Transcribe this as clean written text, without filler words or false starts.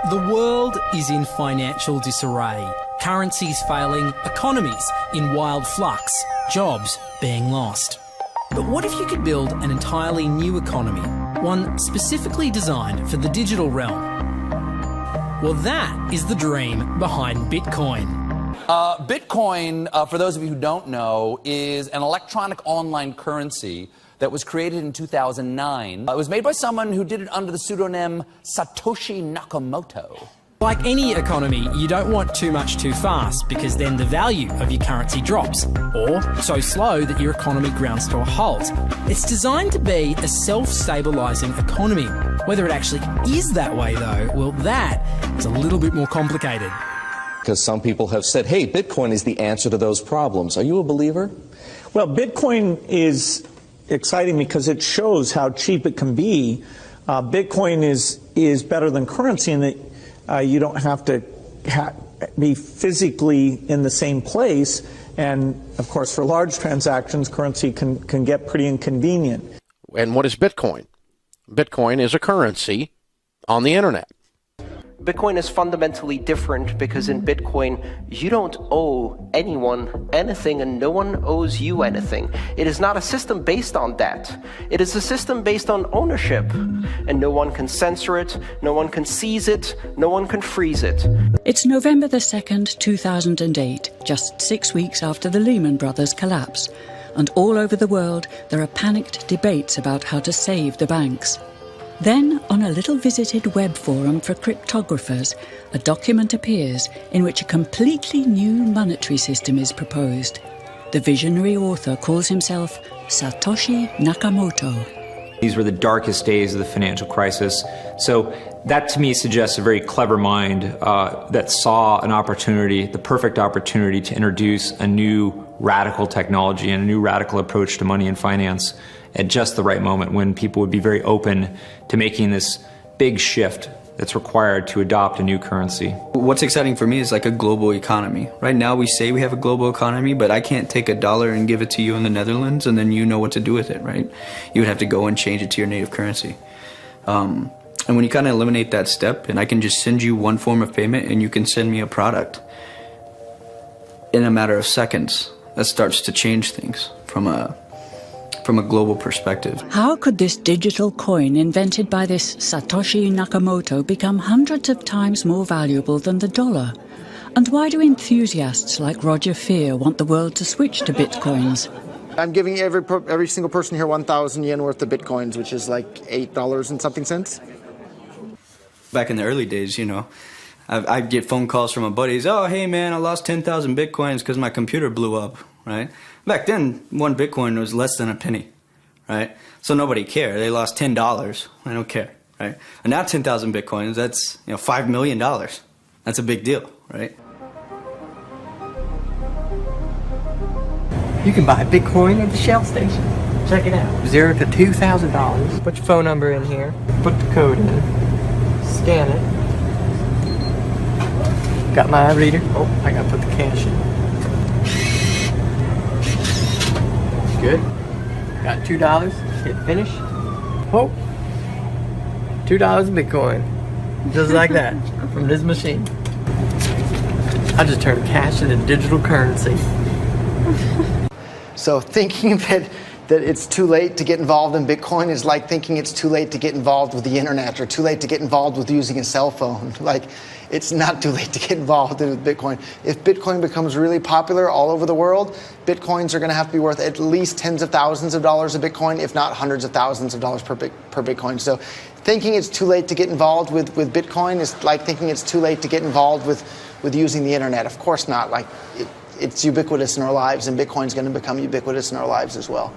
The world is in financial disarray. Currencies failing, economies in wild flux, jobs being lost. But what if you could build an entirely new economy, one specifically designed for the digital realm? Well, that is the dream behind Bitcoin. Bitcoin, for those of you who don't know, is an electronic online currency that was created in 2009. It was made by someone who did it under the pseudonym Satoshi Nakamoto. Like any economy, you don't want too much too fast, because then the value of your currency drops, or so slow that your economy grounds to a halt. It's designed to be a self-stabilising economy. Whether it actually is that way, though, well, that is a little bit more complicated. Because some people have said, hey, Bitcoin is the answer to those problems. Are you a believer? Well, Bitcoin is exciting because it shows how cheap it can be. Bitcoin is better than currency in that you don't have to be physically in the same place. And, of course, for large transactions, currency can get pretty inconvenient. And what is Bitcoin? Bitcoin is a currency on the internet. Bitcoin is fundamentally different because in Bitcoin, you don't owe anyone anything and no one owes you anything. It is not a system based on debt. It is a system based on ownership. And no one can censor it, no one can seize it, no one can freeze it. It's November the 2nd, 2008, just 6 weeks after the Lehman Brothers collapse. And all over the world, there are panicked debates about how to save the banks. Then, on a little visited web forum for cryptographers, a document appears in which a completely new monetary system is proposed. The visionary author calls himself Satoshi Nakamoto. These were the darkest days of the financial crisis. So that to me suggests a very clever mind that saw an opportunity, the perfect opportunity to introduce a new radical technology and a new radical approach to money and finance at just the right moment when people would be very open to making this big shift that's required to adopt a new currency. What's exciting for me is like a global economy. Right now we say we have a global economy, but I can't take $1 and give it to you in the Netherlands and then you know what to do with it, right? You would have to go and change it to your native currency. And when you kind of eliminate that step, and I can just send you one form of payment and you can send me a product in a matter of seconds, that starts to change things from a global perspective. How could this digital coin invented by this Satoshi Nakamoto become hundreds of times more valuable than the dollar? And why do enthusiasts like Roger Fear want the world to switch to bitcoins? I'm giving every single person here 1,000 yen worth of bitcoins, which is like $8 and something cents. Back in the early days, you know, I'd get phone calls from my buddies. Oh, hey man, I lost 10,000 bitcoins because my computer blew up, right? Back then, one Bitcoin was less than a penny, right? So nobody cared. They lost $10. I don't care, right? And now 10,000 Bitcoins, that's $5 million. That's a big deal, right? You can buy Bitcoin at the Shell station. Check it out. $0 to $2,000. Put your phone number in here. Put the code in. Scan it. Got my reader. Oh, I gotta put the cash in. Good. Got $2. Hit finish. Oh, $2 Bitcoin. Just like that. From this machine. I just turned cash into digital currency. So thinking that it's too late to get involved in Bitcoin is like thinking it's too late to get involved with the internet or too late to get involved with using a cell phone. Like, it's not too late to get involved in Bitcoin. If Bitcoin becomes really popular all over the world, Bitcoins are going to have to be worth at least tens of thousands of dollars a Bitcoin, if not hundreds of thousands of dollars per Bitcoin. So thinking it's too late to get involved with Bitcoin is like thinking it's too late to get involved with using the internet. Of course not. Like, it's ubiquitous in our lives, and Bitcoin's going to become ubiquitous in our lives as well.